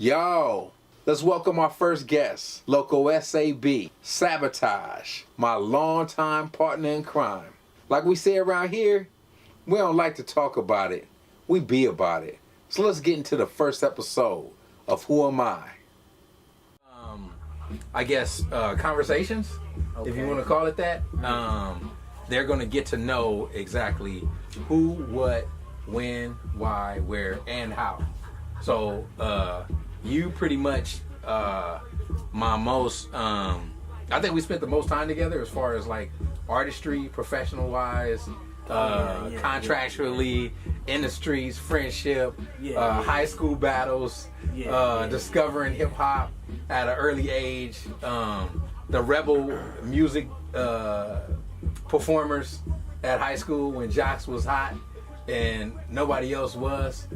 Yo, let's welcome our first guest, Loco SAB, SABatage, my longtime partner in crime. Like we say around here, we don't like to talk about it, we be about it. So let's get into the first episode of Who Am I? I guess conversations, if you want to call it that. They're going to get to know exactly who, what, when, why, where, and how. So you pretty much my most I think we spent the most time together as far as like artistry, professional wise, contractually, in the streets, friendship, high school battles, discovering hip hop at an early age, the rebel music performers at high school when Jocks was hot and nobody else was.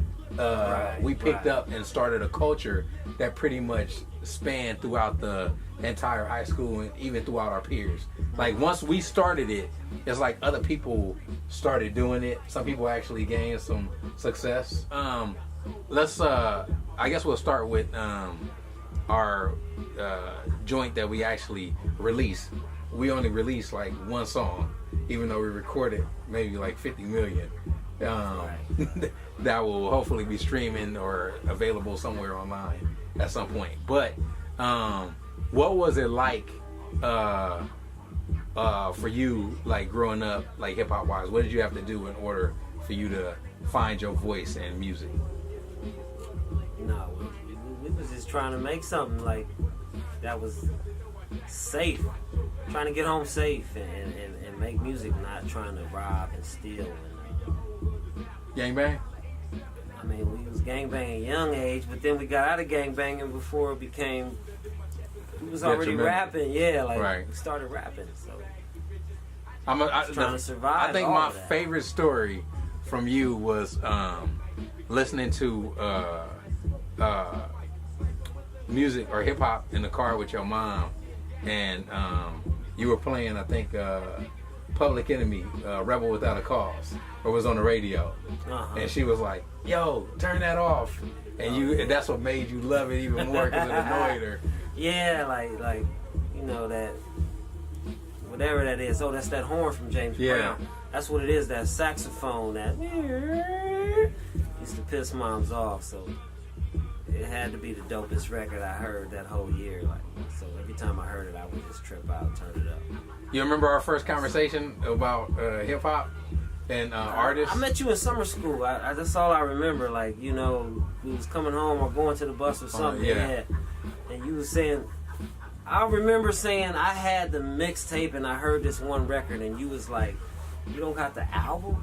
We picked up and started a culture that pretty much spanned throughout the entire high school and even throughout our peers. Like once we started it, it's like other people started doing it. Some people actually gained some success. Let's I guess we'll start with our joint that we actually released. We only released like one song, even though we recorded maybe like 50 million. That will hopefully be streaming or available somewhere online at some point. But what was it like for you, like growing up, like hip hop wise? What did you have to do in order for you to find your voice in music? No, we was just trying to make something like that was safe, trying to get home safe and make music, not trying to rob and steal. Gangbang? I mean, we was gangbanging at a young age, but then we got out of gangbanging before it became. We was already rapping, we started rapping. So trying to survive. I think my favorite story from you was listening to music or hip hop in the car with your mom, and you were playing, I think, Public Enemy, Rebel Without a Cause, or was on the radio, and she was like, "Yo, turn that off," and that's what made you love it even more because it annoyed her. Yeah, like you know that whatever that is. Oh, that's that horn from James Brown. That's what it is. That saxophone that used to piss moms off. So it had to be the dopest record I heard that whole year. Like, so every time I heard it, I would just trip out, turn it up. You remember our first conversation about hip hop and artists? I met you in summer school. That's all I remember. Like, you know, we was coming home or going to the bus or something. And you was saying, I remember saying I had the mixtape and I heard this one record, and you was like, "You don't got the album?"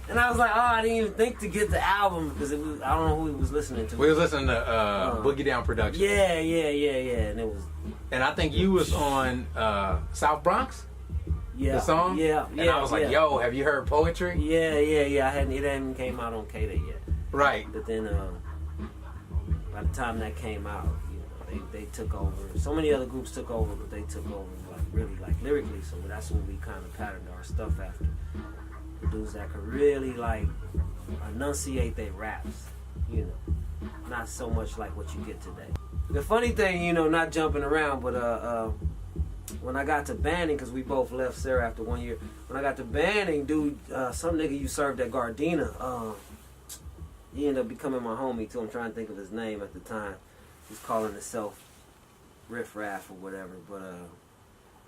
And I was like, "Oh, I didn't even think to get the album because it was, I don't know who he was listening to." We was listening to Boogie Down Productions. Yeah, and it was. And I think you was on South Bronx. The song. And I was like, "Yo, have you heard Poetry?" Yeah. It hadn't even came out on K-Day yet. Right. But then by the time that came out, you know, they took over. So many other groups took over, but they took over like really like lyrically. So that's what we kind of patterned our stuff after. The dudes that could really like enunciate their raps, you know, not so much like what you get today. The funny thing, you know, not jumping around, but when I got to Banning, because we both left Sarah after 1 year. When I got to Banning, dude, some nigga you served at Gardena, he ended up becoming my homie too. I'm trying to think of his name at the time. He's calling himself Riff Raff or whatever, but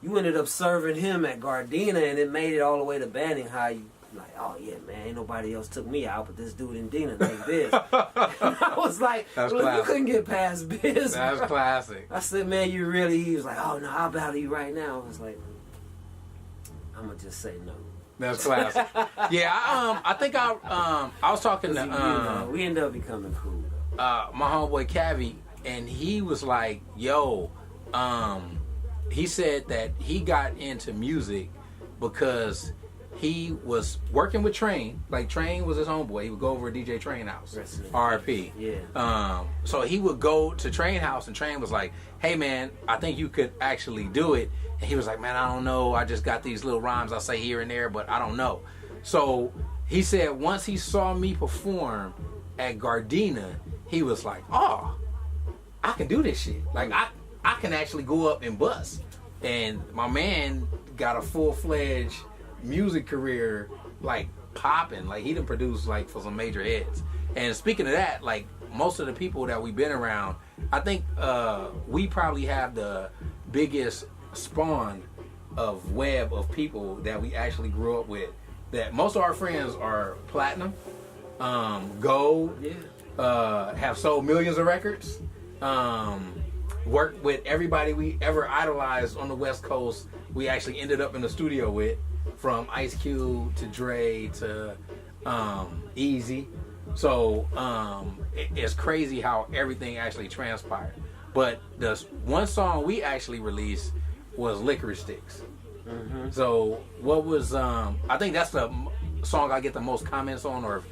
you ended up serving him at Gardena, and it made it all the way to Banning. How you like, "Oh yeah, man, ain't nobody else took me out, but this dude in Dina named Biz." And I was like, "You couldn't get past Biz." That's classic. I said, "Man, you really?" He was like, "Oh no, I'll battle you right now." I was like, "I'm gonna just say no." That's classic. I think I was talking to you know, we ended up becoming cool. My homeboy Cavi, and he was like, "Yo," he said that he got into music because he was working with Train. Like, Train was his homeboy. He would go over to DJ Train house. RP. Yeah. So he would go to Train house, and Train was like, "Hey man, I think you could actually do it." And he was like, "Man, I don't know. I just got these little rhymes I say here and there, but I don't know." So he said once he saw me perform at Gardena, he was like, oh, I can do this shit. Like, I can actually go up and bust. And my man got a full-fledged music career, like, popping. Like, he done produced, like, for some major hits. And speaking of that, like, most of the people that we've been around, I think we probably have the biggest spawn of web of people that we actually grew up with. That most of our friends are platinum, gold, have sold millions of records, worked with everybody we ever idolized on the West Coast. We actually ended up in the studio with, from Ice Cube to Dre to Easy. So it's crazy how everything actually transpired. But the one song we actually released was Licorice Sticks. Mm-hmm. So what was I think that's the song I get the most comments on, or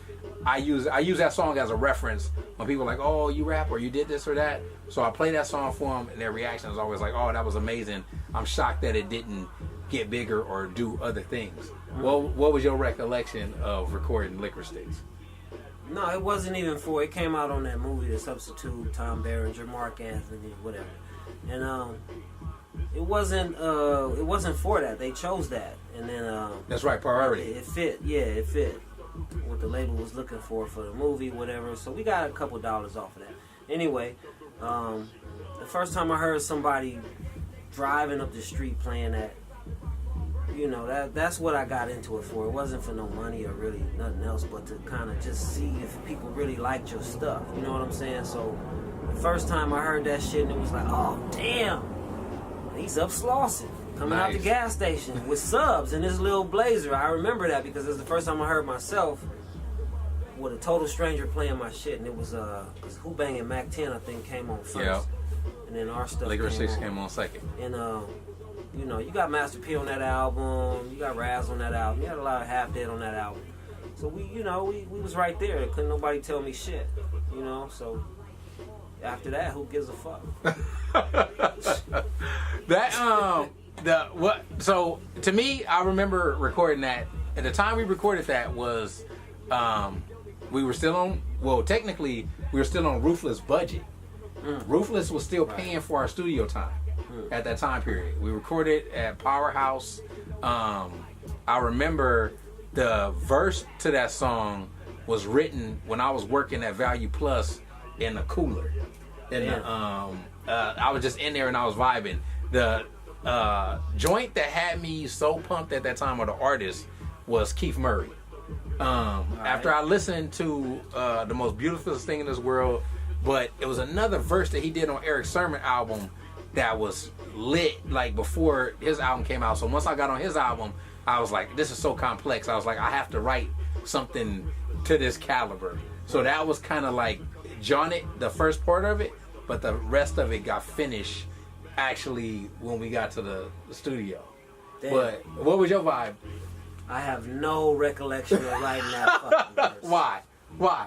I use that song as a reference when people are like, oh, you rap or you did this or that. So I play that song for them, and their reaction is always like, oh, that was amazing. I'm shocked that it didn't get bigger or do other things. Mm-hmm. What was your recollection of recording Licorice Sticks? No, it wasn't even for. It came out on that movie, The Substitute, Tom Berenger, Mark Anthony, whatever. And it wasn't for that. They chose that, and then that's right, priority. It fit. Yeah, it fit what the label was looking for the movie, whatever. So we got a couple dollars off of that. Anyway, the first time I heard somebody driving up the street playing that, you know, that's what I got into it for. It wasn't for no money or really nothing else, but to kind of just see if people really liked your stuff. You know what I'm saying? So the first time I heard that shit, and it was like, oh, damn, he's up Slauson, coming out the gas station with subs in his little blazer. I remember that because it was the first time I heard myself with a total stranger playing my shit, and it was Who Bangin' Mac 10, I think, came on first. Yeah. And then our stuff Licorice Sticks came on second. And you know, you got Master P on that album, you got Raz on that album, you had a lot of Half Dead on that album. So we was right there. Couldn't nobody tell me shit, you know. So after that, who gives a fuck? So to me, I remember recording that. At the time we recorded that was, we were still on. Well, technically, we were still on Ruthless budget. Ruthless was still paying for our studio time. At that time period, we recorded at Powerhouse. I remember the verse to that song was written when I was working at Value Plus in the cooler. I was just in there and I was vibing. The joint that had me so pumped at that time, or the artist, was Keith Murray. After I listened to The Most Beautiful Thing in This World, but it was another verse that he did on Eric Sermon album that was lit, like, before his album came out. So once I got on his album, I was like, this is so complex. I was like, I have to write something to this caliber. So that was kind of like jaunted, the first part of it, but the rest of it got finished actually when we got to the studio. Damn. But what was your vibe? I have no recollection of writing that fucking verse. Why?